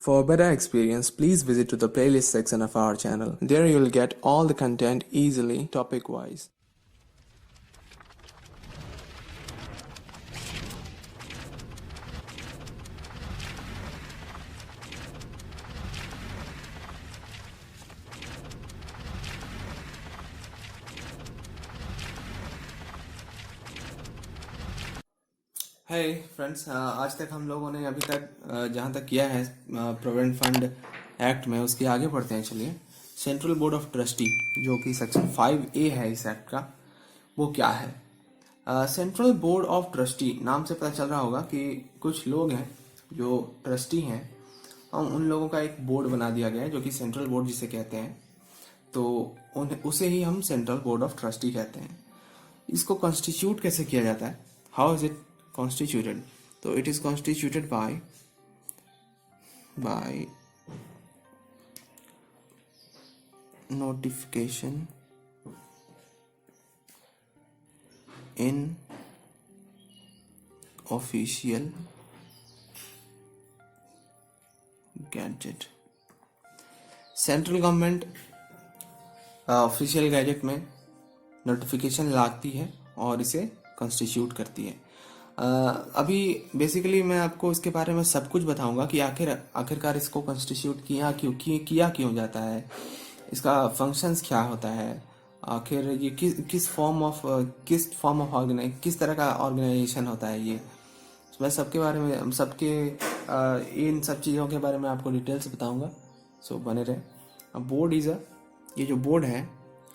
For a better experience, please visit to the playlist section of our channel. There you will get all the content easily, topic-wise. Hi friends, आज तक हम लोगों ने अभी तक जहाँ तक किया है प्रोविडेंट फंड एक्ट में, उसके आगे बढ़ते हैं। चलिए, सेंट्रल बोर्ड ऑफ ट्रस्टी जो कि सेक्शन 5A है इस एक्ट का, वो क्या है। सेंट्रल बोर्ड ऑफ ट्रस्टी नाम से पता चल रहा होगा कि कुछ लोग हैं जो ट्रस्टी हैं, हम उन लोगों का एक बोर्ड बना दिया गया है जो कि सेंट्रल बोर्ड जिसे कहते हैं, तो उसे ही हम सेंट्रल बोर्ड ऑफ ट्रस्टी कहते हैं। इसको कॉन्स्टिट्यूट कैसे किया जाता है, how is it constituted? So it is constituted by notification in official gazette. Central government official gazette में नोटिफिकेशन लाती है और इसे कॉन्स्टिट्यूट करती है। अभी बेसिकली मैं आपको इसके बारे में सब कुछ बताऊंगा कि आखिरकार इसको कॉन्स्टिट्यूट किया क्यों जाता है, इसका फंक्शंस क्या होता है, आखिर ये किस फॉर्म ऑफ किस तरह का ऑर्गेनाइजेशन होता है। ये मैं सबके बारे में इन सब चीज़ों के बारे में आपको डिटेल से बताऊंगा, सो बने रहे। अब बोर्ड ये जो बोर्ड है,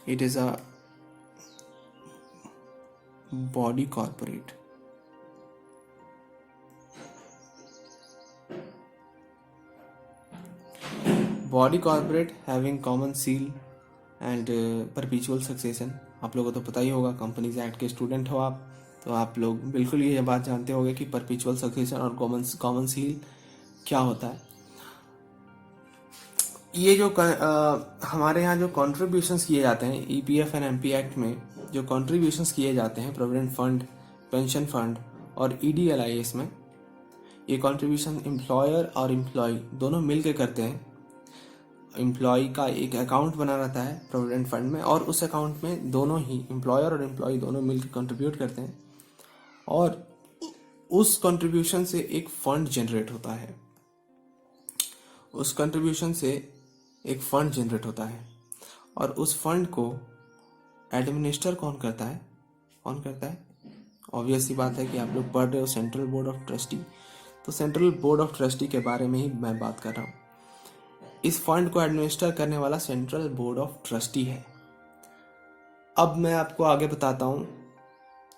it is a body corporate. Body corporate having common seal and परपीचुअल succession. आप लोगों को तो पता ही होगा, कंपनीज एक्ट के स्टूडेंट हो आप, तो आप लोग बिल्कुल ये बात जानते होंगे कि परपीचुअल सक्सेशन और कॉमन सील क्या होता है। ये जो हमारे यहाँ जो कॉन्ट्रीब्यूशंस किए जाते हैं EPF एंड MP एक्ट में, जो कॉन्ट्रीब्यूशंस किए जाते हैं प्रोविडेंट फंड, पेंशन फंड और EDLIS में, ये कॉन्ट्रीब्यूशन एम्प्लॉयर और एम्प्लॉय दोनों मिल के करते हैं। एम्प्लॉय का एक अकाउंट बना रहता है प्रोविडेंट फंड में, और उस अकाउंट में दोनों ही एम्प्लॉयर और एम्प्लॉय दोनों मिलकर कंट्रीब्यूट करते हैं, और उस कंट्रीब्यूशन से एक फंड जनरेट होता है। और उस फंड को एडमिनिस्टर कौन करता है? ऑब्वियस सी बात है कि आप लोग पढ़ रहे हो सेंट्रल बोर्ड ऑफ ट्रस्टी, तो सेंट्रल बोर्ड ऑफ ट्रस्टी के बारे में ही मैं बात कर रहा हूँ। इस फंड को एडमिनिस्टर करने वाला सेंट्रल बोर्ड ऑफ ट्रस्टी है। अब मैं आपको आगे बताता हूँ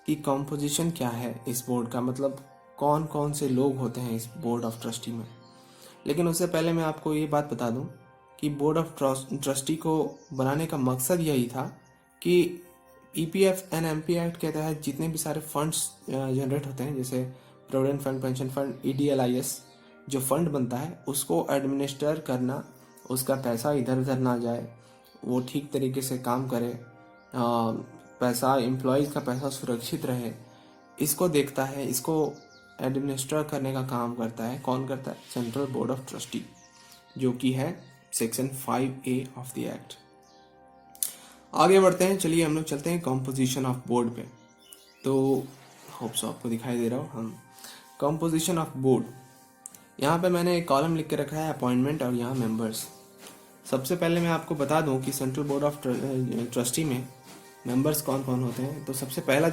कि कॉम्पोजिशन क्या है इस बोर्ड का, मतलब कौन कौन से लोग होते हैं इस बोर्ड ऑफ ट्रस्टी में। लेकिन उससे पहले मैं आपको ये बात बता दूँ कि बोर्ड ऑफ ट्रस्टी को बनाने का मकसद यही था कि EPF एंड MP एक्ट के तहत जितने भी सारे फंड्स जनरेट होते हैं, जैसे provident fund, pension fund, EDLIS, जो फंड बनता है उसको एडमिनिस्टर करना, उसका पैसा इधर उधर ना जाए, वो ठीक तरीके से काम करे, पैसा एम्प्लॉयज़ का पैसा सुरक्षित रहे, इसको देखता है, इसको एडमिनिस्टर करने का काम करता है। कौन करता है? सेंट्रल बोर्ड ऑफ ट्रस्टी, जो कि है section 5A of the act. आगे बढ़ते हैं, चलिए हम लोग चलते हैं कॉम्पोजिशन ऑफ बोर्ड पे। तो होप्स आपको दिखाई दे रहा हो, हम कॉम्पोजिशन ऑफ बोर्ड, यहाँ पे मैंने एक कॉलम लिख के रखा है अपॉइंटमेंट और यहाँ मेंबर्स। सबसे पहले मैं आपको बता दूं कि सेंट्रल बोर्ड ऑफ ट्रस्टी में मेंबर्स कौन कौन होते हैं। तो सबसे पहला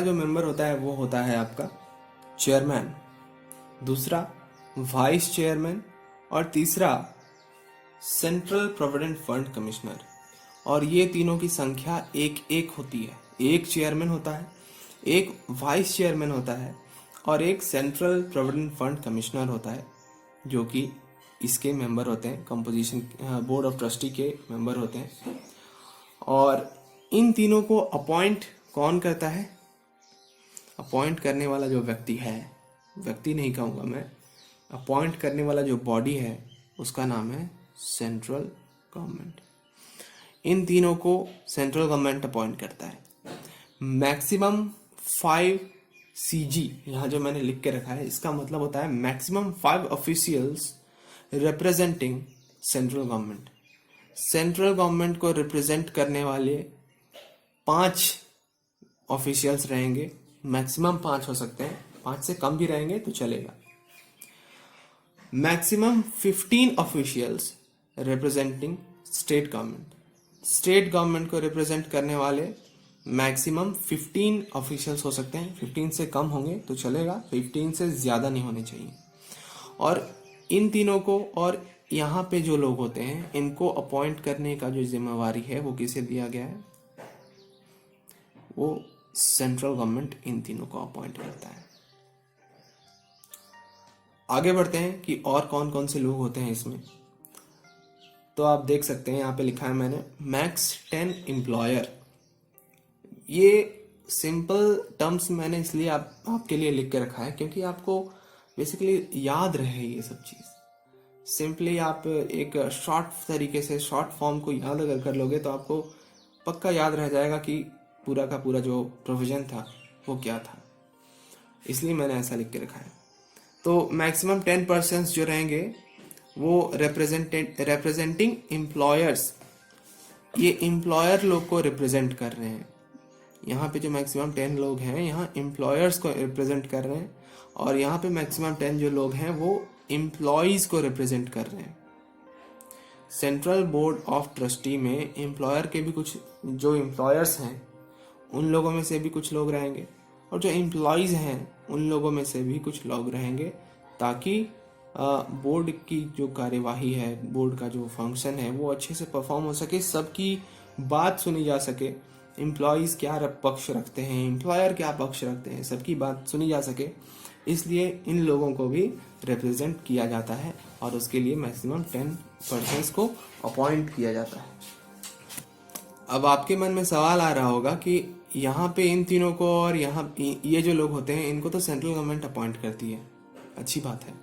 जो मेंबर होता है वो होता है आपका चेयरमैन, दूसरा वाइस चेयरमैन, और तीसरा सेंट्रल प्रोविडेंट फंड कमिश्नर। और ये तीनों की संख्या एक होती है। एक चेयरमैन होता है, एक वाइस चेयरमैन होता है, और एक सेंट्रल प्रोविडेंट फंड कमिश्नर होता है, जो कि इसके मेंबर होते हैं, कंपोजिशन बोर्ड ऑफ ट्रस्टी के मेंबर होते हैं। और इन तीनों को अपॉइंट कौन करता है? अपॉइंट करने वाला जो व्यक्ति है, व्यक्ति नहीं कहूँगा मैं, अपॉइंट करने वाला जो बॉडी है उसका नाम है सेंट्रल गवर्नमेंट। इन तीनों को सेंट्रल गवर्नमेंट अपॉइंट करता है। मैक्सिमम 5 CG यहाँ जो मैंने लिख के रखा है, इसका मतलब होता है maximum 5 officials representing central government. Central government को रिप्रेजेंट करने वाले 5 ऑफिशियल्स रहेंगे, मैक्सिमम 5 हो सकते हैं, 5 से कम भी रहेंगे तो चलेगा। Maximum 15 officials representing state government. State government को रिप्रेजेंट करने वाले मैक्सिमम 15 ऑफिशियल्स हो सकते हैं, 15 से कम होंगे तो चलेगा, 15 से ज़्यादा नहीं होने चाहिए। और इन तीनों को और यहाँ पे जो लोग होते हैं इनको अपॉइंट करने का जो जिम्मेवारी है वो किसे दिया गया है, वो सेंट्रल गवर्नमेंट इन तीनों को अपॉइंट करता है। आगे बढ़ते हैं कि और कौन कौन से लोग होते हैं इसमें। तो आप देख सकते हैं यहाँ पे लिखा है मैंने मैक्स 10 एम्प्लॉयर। ये सिंपल टर्म्स मैंने इसलिए आपके लिए लिख के रखा है क्योंकि आपको बेसिकली याद रहे ये सब चीज़। सिंपली आप एक शॉर्ट तरीके से शॉर्ट फॉर्म को याद अगर कर लोगे तो आपको पक्का याद रह जाएगा कि पूरा का पूरा जो प्रोविजन था वो क्या था, इसलिए मैंने ऐसा लिख के रखा है। तो मैक्सिमम 10% जो रहेंगे वो रिप्रेजेंटिंग एम्प्लॉयर्स, ये एम्प्लॉयर लोग को रिप्रेजेंट कर रहे हैं। यहाँ पे जो मैक्सिमम 10 लोग हैं यहाँ एम्प्लॉयर्स को रिप्रेजेंट कर रहे हैं, और यहाँ पे मैक्सिमम 10 जो लोग हैं वो एम्प्लॉयज़ को रिप्रेजेंट कर रहे हैं। सेंट्रल बोर्ड ऑफ ट्रस्टी में एम्प्लॉयर के भी कुछ जो एम्प्लॉयर्स हैं उन लोगों में से भी कुछ लोग रहेंगे, और जो एम्प्लॉयज़ हैं उन लोगों में से भी कुछ लोग रहेंगे, ताकि बोर्ड की जो कार्यवाही है, बोर्ड का जो फंक्शन है वो अच्छे से परफॉर्म हो सके, सबकी बात सुनी जा सके। एम्प्लॉयज़ क्या पक्ष रखते हैं, एम्प्लॉयर क्या पक्ष रखते हैं, सबकी बात सुनी जा सके, इसलिए इन लोगों को भी रिप्रेजेंट किया जाता है और उसके लिए मैक्सिमम 10% को अपॉइंट किया जाता है। अब आपके मन में सवाल आ रहा होगा कि यहाँ पे इन तीनों को और यहाँ ये जो लोग होते हैं इनको तो सेंट्रल गवर्नमेंट अपॉइंट करती है, अच्छी बात है,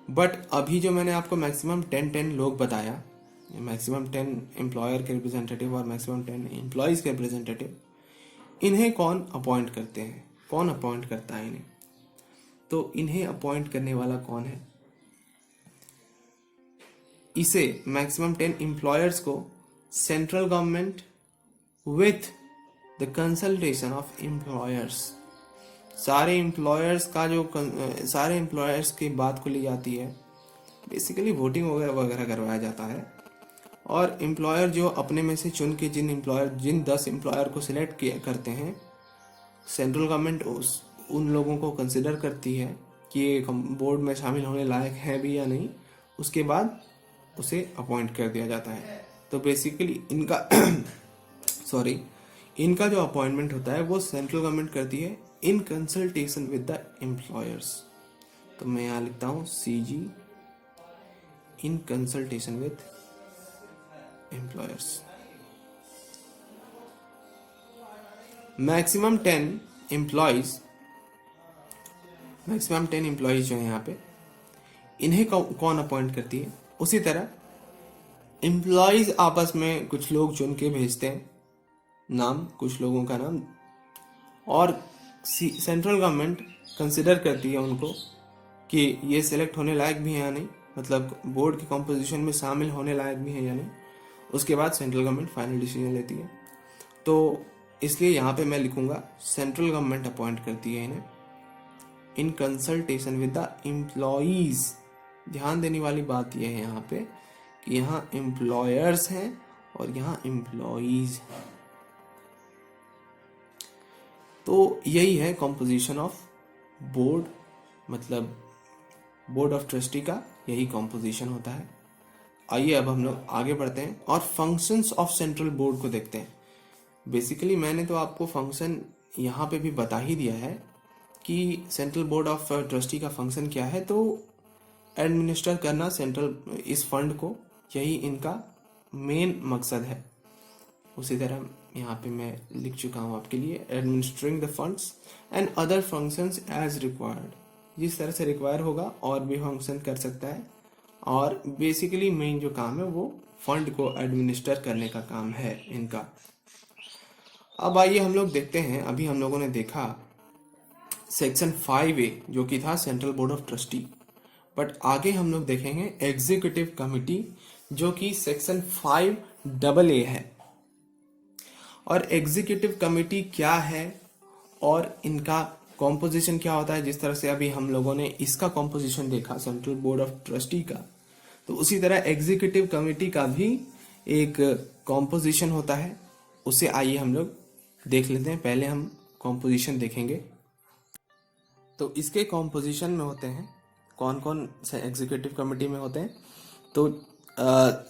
बट अभी जो मैंने आपको मैक्सिमम 10 लोग बताया, मैक्सिमम 10 एम्प्लॉयर के रिप्रेजेंटेटिव और मैक्सिमम 10 एम्प्लॉयज़ के रिप्रेजेंटेटिव, इन्हें कौन अपॉइंट करते हैं, कौन अपॉइंट करता है इन्हें? तो इन्हें अपॉइंट करने वाला कौन है? इसे मैक्सिमम 10 एम्प्लॉयर्स को central government with the consultation of employers, सारे एम्प्लॉयर्स की बात को ली जाती है, बेसिकली वोटिंग वगैरह वगैरह करवाया जाता है, और एम्प्लॉयर जो अपने में से चुन के जिन 10 एम्प्लॉयर को सिलेक्ट करते हैं, सेंट्रल गवर्नमेंट उन लोगों को कंसिडर करती है कि ये बोर्ड में शामिल होने लायक है भी या नहीं, उसके बाद उसे अपॉइंट कर दिया जाता है। तो बेसिकली इनका जो अपॉइंटमेंट होता है वो सेंट्रल गवर्नमेंट करती है in consultation with the employers. तो मैं यहाँ लिखता हूँ CG in consultation with employers. Maximum 10 employees जो है यहाँ पे, इन्हें कौन अपॉइंट करती है? उसी तरह एम्प्लॉयज आपस में कुछ लोग चुन के भेजते हैं नाम, कुछ लोगों का नाम, और सेंट्रल गवर्नमेंट कंसिडर करती है उनको कि ये सिलेक्ट होने लायक भी हैं या नहीं, मतलब बोर्ड के कॉम्पोजिशन में शामिल होने लायक भी हैं या नहीं। उसके बाद सेंट्रल गवर्नमेंट फाइनल डिसीजन लेती है। तो इसलिए यहाँ पे मैं लिखूंगा सेंट्रल गवर्नमेंट अपॉइंट करती है इन्हें in consultation with the employees. ध्यान देने वाली बात यह है यहाँ पे कि यहाँ एम्प्लॉयर्स हैं और यहाँ एम्प्लॉयज हैं। तो यही है कॉम्पोजिशन ऑफ बोर्ड, मतलब बोर्ड ऑफ ट्रस्टी का यही कॉम्पोजिशन होता है। आइए अब हम लोग आगे बढ़ते हैं और फंक्शंस ऑफ सेंट्रल बोर्ड को देखते हैं। बेसिकली मैंने तो आपको फंक्शन यहाँ पे भी बता ही दिया है कि सेंट्रल बोर्ड ऑफ ट्रस्टी का फंक्शन क्या है, तो एडमिनिस्टर करना सेंट्रल इस फंड को, यही इनका मेन मकसद है। उसी तरह यहाँ पे मैं लिख चुका हूँ आपके लिए administering the funds and other functions as required, जिस तरह से रिक्वायर होगा और भी फंक्शन कर सकता है, और बेसिकली मेन जो काम है वो फंड को एडमिनिस्टर करने का काम है इनका। अब आइए हम लोग देखते हैं, अभी हम लोगों ने देखा सेक्शन 5A जो कि था central board of trustee, but आगे हम लोग देखेंगे एग्जीक्यूटिव कमिटी जो कि सेक्शन 5AA है। और एग्जीक्यूटिव कमिटी क्या है और इनका कॉम्पोजिशन क्या होता है, जिस तरह से अभी हम लोगों ने इसका कॉम्पोजिशन देखा सेंट्रल बोर्ड ऑफ ट्रस्टी का, तो उसी तरह एग्जीक्यूटिव कमिटी का भी एक कॉम्पोजिशन होता है। उसे आइए हम लोग देख लेते हैं। पहले हम कॉम्पोजिशन देखेंगे। तो इसके कॉम्पोजिशन में होते हैं कौन कौन से एग्जीक्यूटिव कमिटी में होते हैं। तो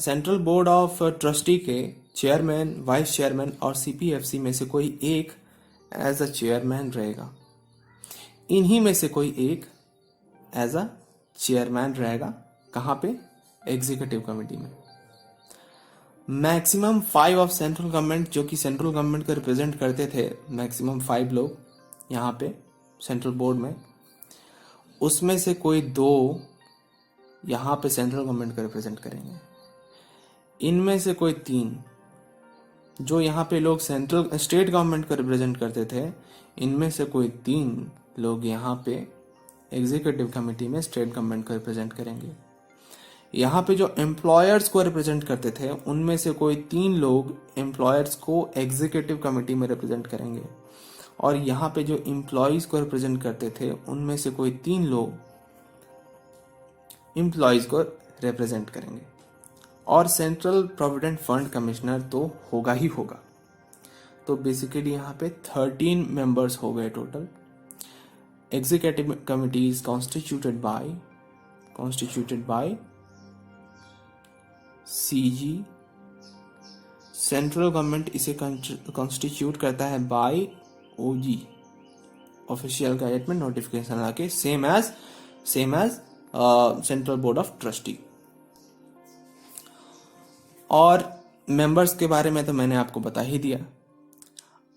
सेंट्रल बोर्ड ऑफ ट्रस्टी के चेयरमैन, वाइस चेयरमैन और सीपीएफसी में से कोई एक एज अ चेयरमैन रहेगा। इन्हीं में से कोई एक एज अ चेयरमैन रहेगा। कहाँ पे? एग्जीक्यूटिव कमिटी में। मैक्सिमम 5 ऑफ सेंट्रल गवर्नमेंट, जो कि सेंट्रल गवर्नमेंट को रिप्रेजेंट करते थे, मैक्सिमम 5 लोग यहाँ पे सेंट्रल बोर्ड में, उसमें से कोई 2 यहाँ पे सेंट्रल गवर्नमेंट को रिप्रेजेंट करेंगे। इनमें से कोई 3 जो यहाँ पे लोग स्टेट गवर्नमेंट को रिप्रेजेंट करते थे, इनमें से कोई 3 लोग यहाँ पे एग्जीक्यूटिव कमिटी में स्टेट गवर्नमेंट को रिप्रेजेंट करेंगे। यहाँ पे जो एम्प्लॉयर्स को रिप्रेजेंट करते थे, उनमें से कोई 3 लोग एम्प्लॉयर्स को एग्जीक्यूटिव कमिटी में रिप्रेजेंट करेंगे। और यहाँ पे जो एम्प्लॉयज को रिप्रेजेंट करते थे, उनमें से कोई 3 लोग एम्प्लॉयज को रिप्रेजेंट करेंगे। और सेंट्रल प्रोविडेंट फंड कमिश्नर तो होगा ही होगा। तो बेसिकली यहाँ पे 13 मेंबर्स हो गए टोटल। Executive committee is constituted by CG. Central government इसे कॉन्स्टिट्यूट करता है बाय ओजी, ऑफिशियल गैजेट में नोटिफिकेशन आके, same as central board of trustee. और मेंबर्स के बारे में तो मैंने आपको बता ही दिया।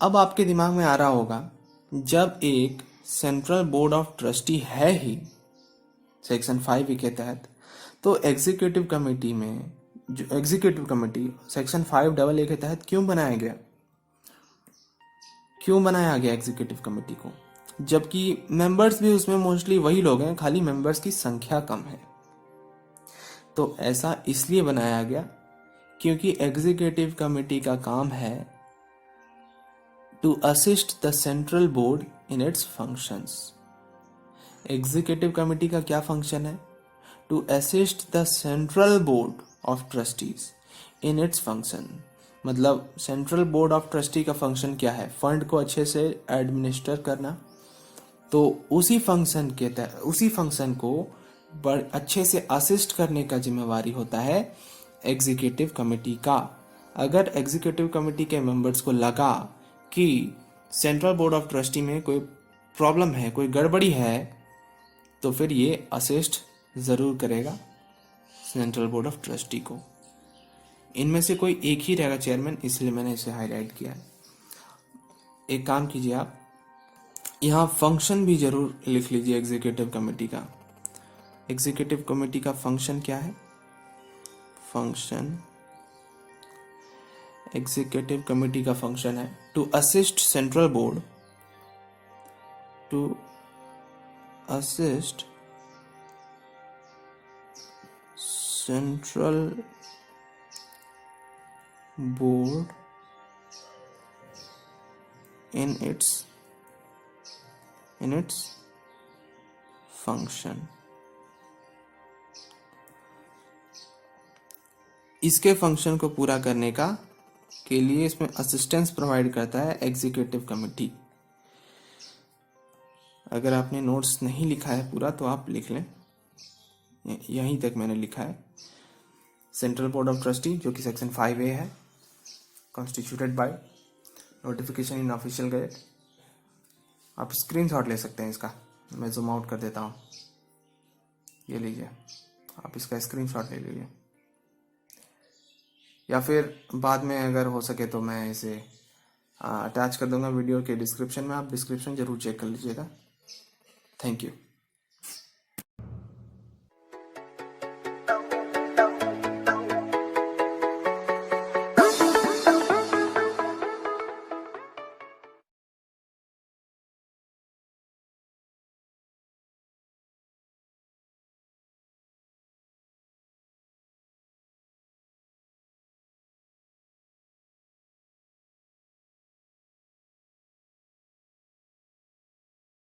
अब आपके दिमाग में आ रहा होगा, जब एक सेंट्रल बोर्ड ऑफ ट्रस्टी है ही सेक्शन 5 के तहत, तो एग्जीक्यूटिव कमिटी में जो एग्जीक्यूटिव कमिटी सेक्शन 5AA के तहत क्यों बनाया गया एग्जीक्यूटिव कमिटी को, जबकि मेंबर्स भी उसमें मोस्टली वही लोग हैं, खाली मेंबर्स की संख्या कम है। तो ऐसा इसलिए बनाया गया क्योंकि एग्जीक्यूटिव कमिटी का काम है to assist the central board in its functions. Executive committee का क्या फंक्शन है? To assist the central board of trustees in its function. मतलब सेंट्रल बोर्ड ऑफ ट्रस्टी का फंक्शन क्या है? फंड को अच्छे से एडमिनिस्टर करना। तो उसी फंक्शन को अच्छे से असिस्ट करने का जिम्मेवारी होता है एग्जीक्यूटिव कमिटी का। अगर एग्जीक्यूटिव कमिटी के मेंबर्स को लगा कि सेंट्रल बोर्ड ऑफ ट्रस्टी में कोई प्रॉब्लम है, कोई गड़बड़ी है, तो फिर ये असिस्ट जरूर करेगा सेंट्रल बोर्ड ऑफ ट्रस्टी को। इनमें से कोई एक ही रहेगा चेयरमैन, इसलिए मैंने इसे हाईलाइट किया है। एक काम कीजिए, आप यहाँ फंक्शन भी जरूर लिख लीजिए एग्जीक्यूटिव कमिटी का। एग्जीक्यूटिव कमिटी का फंक्शन क्या है? एग्जीक्यूटिव कमिटी का फंक्शन है to assist central board, in its function। इसके फंक्शन को पूरा करने के लिए इसमें असिस्टेंस प्रोवाइड करता है एग्जीक्यूटिव कमिटी। अगर आपने नोट्स नहीं लिखा है पूरा तो आप लिख लें, यहीं तक मैंने लिखा है। सेंट्रल बोर्ड ऑफ ट्रस्टी जो कि सेक्शन 5A है, constituted by, notification in official gazette. आप स्क्रीनशॉट ले सकते हैं इसका, मैं जूम आउट कर देता हूँ। ये लीजिए, आप इसका स्क्रीनशॉट ले लीजिए, या फिर बाद में अगर हो सके तो मैं इसे अटैच कर दूंगा वीडियो के डिस्क्रिप्शन में। आप डिस्क्रिप्शन जरूर चेक कर लीजिएगा। Thank you.